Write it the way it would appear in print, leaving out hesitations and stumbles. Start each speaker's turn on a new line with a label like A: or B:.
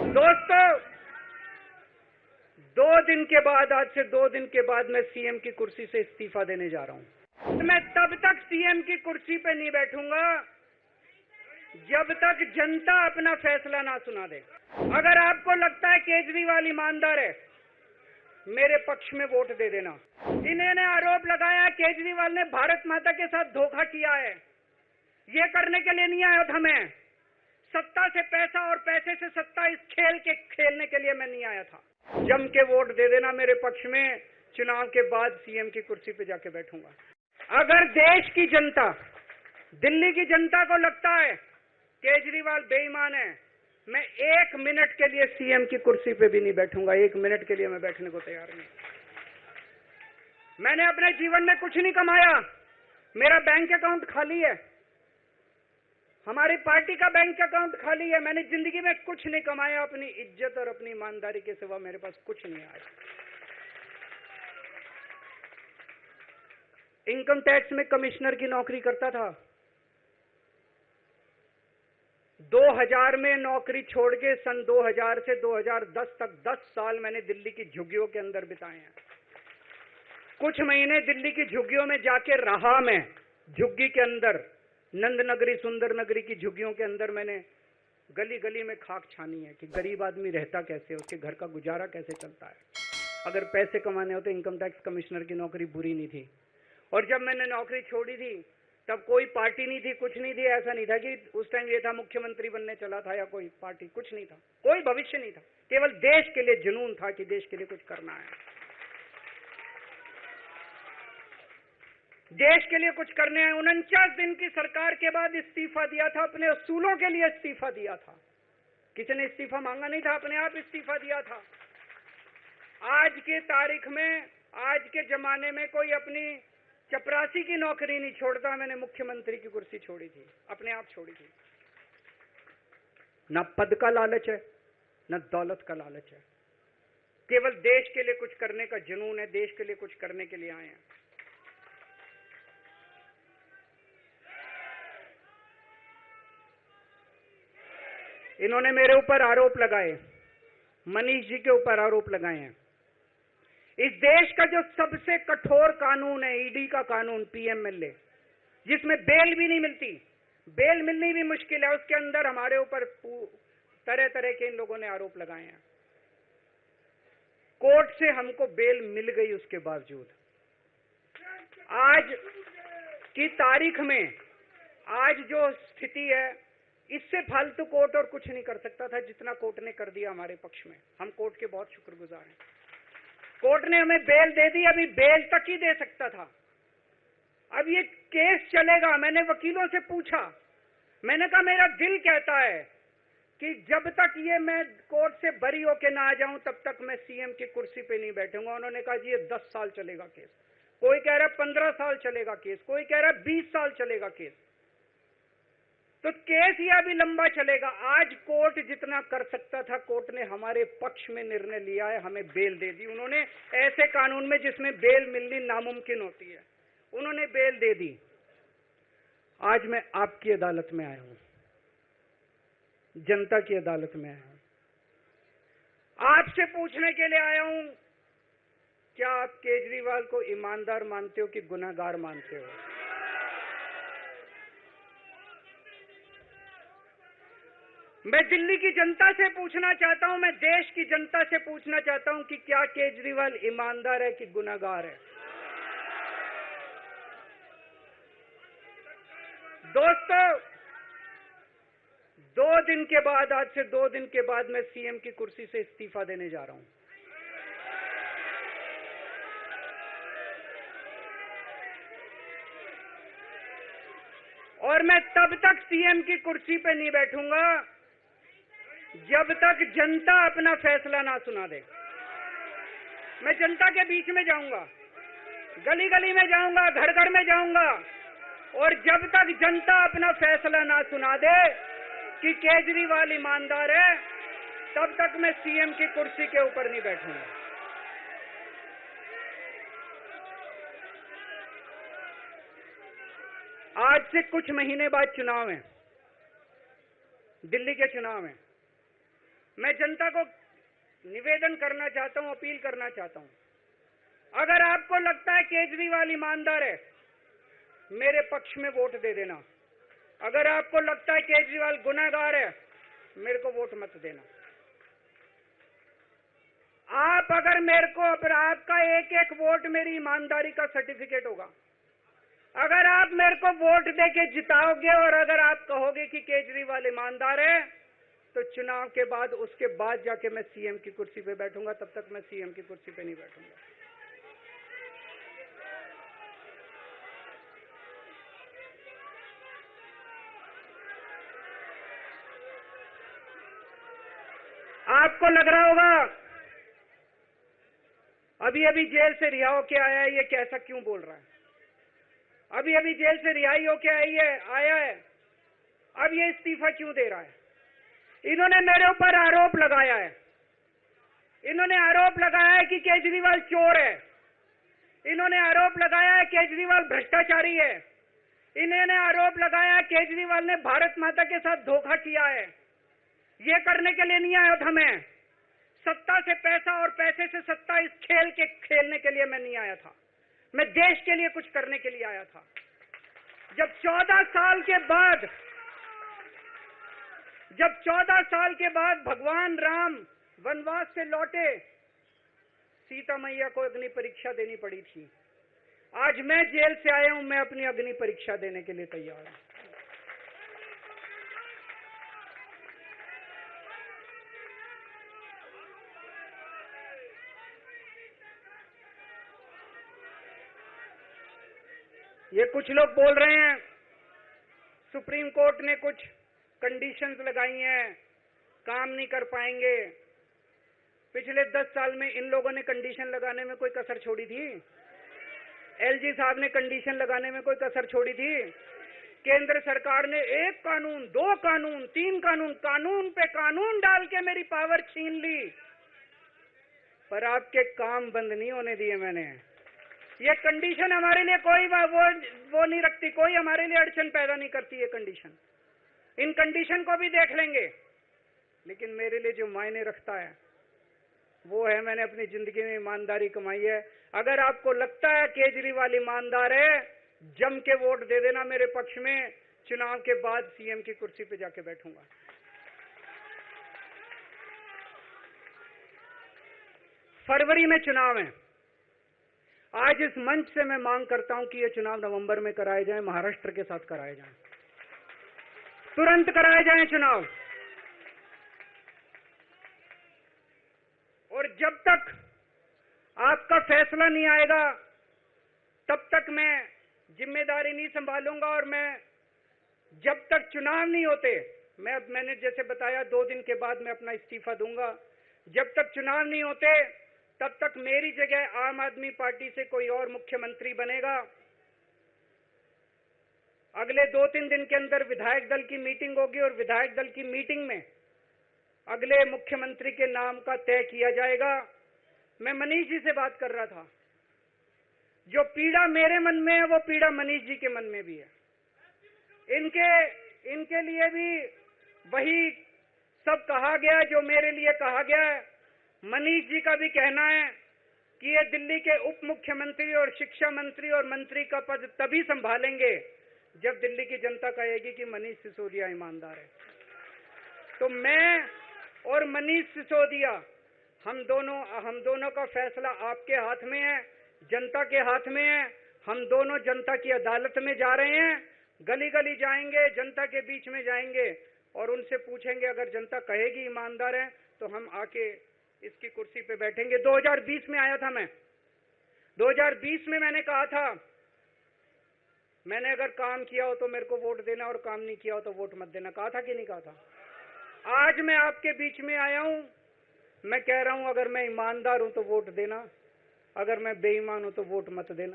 A: दोस्तों, 2 दिन के बाद, आज से 2 दिन के बाद मैं सीएम की कुर्सी से इस्तीफा देने जा रहा हूं। मैं तब तक सीएम की कुर्सी पे नहीं बैठूंगा जब तक जनता अपना फैसला ना सुना दे। अगर आपको लगता है केजरीवाल ईमानदार है, मेरे पक्ष में वोट दे देना। इन्होंने आरोप लगाया केजरीवाल ने भारत माता के साथ धोखा किया है। ये करने के लिए नहीं आया था मैं, सत्ता से पैसा और पैसे से सत्ता, इस खेल के खेलने के लिए मैं नहीं आया था। जम के वोट दे देना मेरे पक्ष में, चुनाव के बाद सीएम की कुर्सी पे जाके बैठूंगा। अगर देश की जनता, दिल्ली की जनता को लगता है केजरीवाल बेईमान है, मैं 1 मिनट के लिए सीएम की कुर्सी पे भी नहीं बैठूंगा। 1 मिनट के लिए मैं बैठने को तैयार नहीं। मैंने अपने जीवन में कुछ नहीं कमाया, मेरा बैंक अकाउंट खाली है, हमारी पार्टी का बैंक अकाउंट खाली है। मैंने जिंदगी में कुछ नहीं कमाया, अपनी इज्जत और अपनी ईमानदारी के सिवा मेरे पास कुछ नहीं आया। इनकम टैक्स में कमिश्नर की नौकरी करता था, 2000 में नौकरी छोड़ के सन 2000 से 2010 तक 10 साल मैंने दिल्ली की झुग्गियों के अंदर बिताए हैं। कुछ महीने दिल्ली की झुग्गियों में जाके रहा मैं, झुग्गी के अंदर, नंद नगरी, सुंदर नगरी की झुग्गियों के अंदर मैंने गली गली में खाक छानी है कि गरीब आदमी रहता कैसे, उसके घर का गुजारा कैसे चलता है। अगर पैसे कमाने होते, इनकम टैक्स कमिश्नर की नौकरी बुरी नहीं थी। और जब मैंने नौकरी छोड़ी थी तब कोई पार्टी नहीं थी, कुछ नहीं थी। ऐसा नहीं था कि उस टाइम ये था मुख्यमंत्री बनने चला था या कोई पार्टी, कुछ नहीं था, कोई भविष्य नहीं था। केवल देश के लिए जुनून था कि देश के लिए कुछ करना है, देश के लिए कुछ करने हैं। 49 दिन की सरकार के बाद इस्तीफा दिया था, अपने असूलों के लिए इस्तीफा दिया था। किसी ने इस्तीफा मांगा नहीं था, अपने आप इस्तीफा दिया था। आज के तारीख में, आज के जमाने में कोई अपनी चपरासी की नौकरी नहीं छोड़ता। मैंने मुख्यमंत्री की कुर्सी छोड़ी थी, अपने आप छोड़ी थी। न पद का लालच है, न दौलत का लालच है, केवल देश के लिए कुछ करने का जुनून है, देश के लिए कुछ करने के लिए आए हैं। इन्होंने मेरे ऊपर आरोप लगाए, मनीष जी के ऊपर आरोप लगाए हैं। इस देश का जो सबसे कठोर कानून है, ईडी का कानून, पीएमएलए, जिसमें बेल भी नहीं मिलती, बेल मिलनी भी मुश्किल है, उसके अंदर हमारे ऊपर तरह तरह के इन लोगों ने आरोप लगाए हैं। कोर्ट से हमको बेल मिल गई, उसके बावजूद आज की तारीख में, आज जो स्थिति है, इससे फालतू कोर्ट और कुछ नहीं कर सकता था जितना कोर्ट ने कर दिया हमारे पक्ष में। हम कोर्ट के बहुत शुक्रगुजार हैं। कोर्ट ने हमें बेल दे दी, अभी बेल तक ही दे सकता था। अब ये केस चलेगा। मैंने वकीलों से पूछा, मैंने कहा मेरा दिल कहता है कि जब तक ये मैं कोर्ट से बरी होके ना आ जाऊं तब तक मैं सीएम की कुर्सी पे नहीं बैठूंगा। उन्होंने कहा जी ये 10 साल चलेगा केस, कोई कह रहा है 15 साल चलेगा केस, कोई कह रहा है 20 साल चलेगा केस। तो केस यह भी लंबा चलेगा। आज कोर्ट जितना कर सकता था, कोर्ट ने हमारे पक्ष में निर्णय लिया है, हमें बेल दे दी। उन्होंने ऐसे कानून में जिसमें बेल मिलनी नामुमकिन होती है, उन्होंने बेल दे दी। आज मैं आपकी अदालत में आया हूं, जनता की अदालत में आया हूं, आपसे पूछने के लिए आया हूं, क्या आप केजरीवाल को ईमानदार मानते हो कि गुनहगार मानते हो? मैं दिल्ली की जनता से पूछना चाहता हूं, मैं देश की जनता से पूछना चाहता हूं कि क्या केजरीवाल ईमानदार है कि गुनहगार है? दोस्तों, 2 दिन के बाद, आज से 2 दिन के बाद मैं सीएम की कुर्सी से इस्तीफा देने जा रहा हूं। और मैं तब तक सीएम की कुर्सी पे नहीं बैठूंगा जब तक जनता अपना फैसला ना सुना दे। मैं जनता के बीच में जाऊंगा, गली गली में जाऊंगा, घर घर में जाऊंगा, और जब तक जनता अपना फैसला ना सुना दे कि केजरीवाल ईमानदार है, तब तक मैं सीएम की कुर्सी के ऊपर नहीं बैठूंगा। आज से कुछ महीने बाद चुनाव है, दिल्ली के चुनाव हैं। मैं जनता को निवेदन करना चाहता हूं, अपील करना चाहता हूं, अगर आपको लगता है केजरीवाल ईमानदार है, मेरे पक्ष में वोट दे देना। अगर आपको लगता है केजरीवाल गुनहगार है, मेरे को वोट मत देना। आप अगर मेरे को, अगर आपका एक एक वोट मेरी ईमानदारी का सर्टिफिकेट होगा। अगर आप मेरे को वोट देके जिताओगे और अगर आप कहोगे कि केजरीवाल ईमानदार है, तो चुनाव के बाद, उसके बाद जाके मैं सीएम की कुर्सी पे बैठूंगा। तब तक मैं सीएम की कुर्सी पे नहीं बैठूंगा। आपको लग रहा होगा अभी अभी जेल से रिहा होके आया है, ये कैसा क्यों बोल रहा है? अभी अभी जेल से रिहाई होके आया है, अब ये इस्तीफा क्यों दे रहा है? इन्होंने मेरे ऊपर आरोप लगाया है। इन्होंने आरोप लगाया है कि केजरीवाल चोर है। इन्होंने आरोप लगाया है केजरीवाल भ्रष्टाचारी है। इन्होंने आरोप लगाया है केजरीवाल ने भारत माता के साथ धोखा किया है। ये करने के लिए नहीं आया था मैं। सत्ता से पैसा और पैसे से सत्ता, इस खेल के खेलने के लिए मैं नहीं आया था। मैं देश के लिए कुछ करने के लिए आया था। जब 14 साल के बाद भगवान राम वनवास से लौटे, सीता मैया को अग्नि परीक्षा देनी पड़ी थी। आज मैं जेल से आया हूं, मैं अपनी अग्नि परीक्षा देने के लिए तैयार हूं। ये कुछ लोग बोल रहे हैं सुप्रीम कोर्ट ने कुछ कंडीशंस लगाई हैं, काम नहीं कर पाएंगे। पिछले 10 साल में इन लोगों ने कंडीशन लगाने में कोई कसर छोड़ी थी? एलजी साहब ने कंडीशन लगाने में कोई कसर छोड़ी थी? केंद्र सरकार ने 1 कानून, 2 कानून, 3 कानून, कानून पे कानून डाल के मेरी पावर छीन ली, पर आपके काम बंद नहीं होने दिए मैंने। ये कंडीशन हमारे लिए कोई वो नहीं रखती, कोई हमारे लिए अड़चन पैदा नहीं करती ये कंडीशन। इन कंडीशन को भी देख लेंगे, लेकिन मेरे लिए जो मायने रखता है वो है मैंने अपनी जिंदगी में ईमानदारी कमाई है। अगर आपको लगता है केजरीवाल ईमानदार है, जम के वोट दे देना मेरे पक्ष में। चुनाव के बाद सीएम की कुर्सी पे जाके बैठूंगा। फरवरी में चुनाव है। आज इस मंच से मैं मांग करता हूं कि ये चुनाव नवंबर में कराए जाएं, महाराष्ट्र के साथ कराए जाएं, तुरंत कराए जाएं चुनाव। और जब तक आपका फैसला नहीं आएगा, तब तक मैं जिम्मेदारी नहीं संभालूंगा। और मैं, जब तक चुनाव नहीं होते, मैंने जैसे बताया 2 दिन के बाद मैं अपना इस्तीफा दूंगा। जब तक चुनाव नहीं होते, तब तक मेरी जगह आम आदमी पार्टी से कोई और मुख्यमंत्री बनेगा। अगले 2-3 दिन के अंदर विधायक दल की मीटिंग होगी और विधायक दल की मीटिंग में अगले मुख्यमंत्री के नाम का तय किया जाएगा। मैं मनीष जी से बात कर रहा था। जो पीड़ा मेरे मन में है, वो पीड़ा मनीष जी के मन में भी है। इनके लिए भी वही सब कहा गया जो मेरे लिए कहा गया है। मनीष जी का भी कहना है कि ये दिल्ली के उप मुख्यमंत्री और शिक्षा मंत्री और मंत्री का पद तभी संभालेंगे जब दिल्ली की जनता कहेगी कि मनीष सिसोदिया ईमानदार है। तो मैं और मनीष सिसोदिया, हम दोनों का फैसला आपके हाथ में है, जनता के हाथ में है। हम दोनों जनता की अदालत में जा रहे हैं, गली गली जाएंगे, जनता के बीच में जाएंगे और उनसे पूछेंगे, अगर जनता कहेगी ईमानदार है तो हम आके इसकी कुर्सी पे बैठेंगे। 2020 में आया था मैं। 2020 में मैंने कहा था, मैंने अगर काम किया हो तो मेरे को वोट देना और काम नहीं किया हो तो वोट मत देना। कहा था कि नहीं कहा था? आज मैं आपके बीच में आया हूं, मैं कह रहा हूं, अगर मैं ईमानदार हूं तो वोट देना, अगर मैं बेईमान हूं तो वोट मत देना।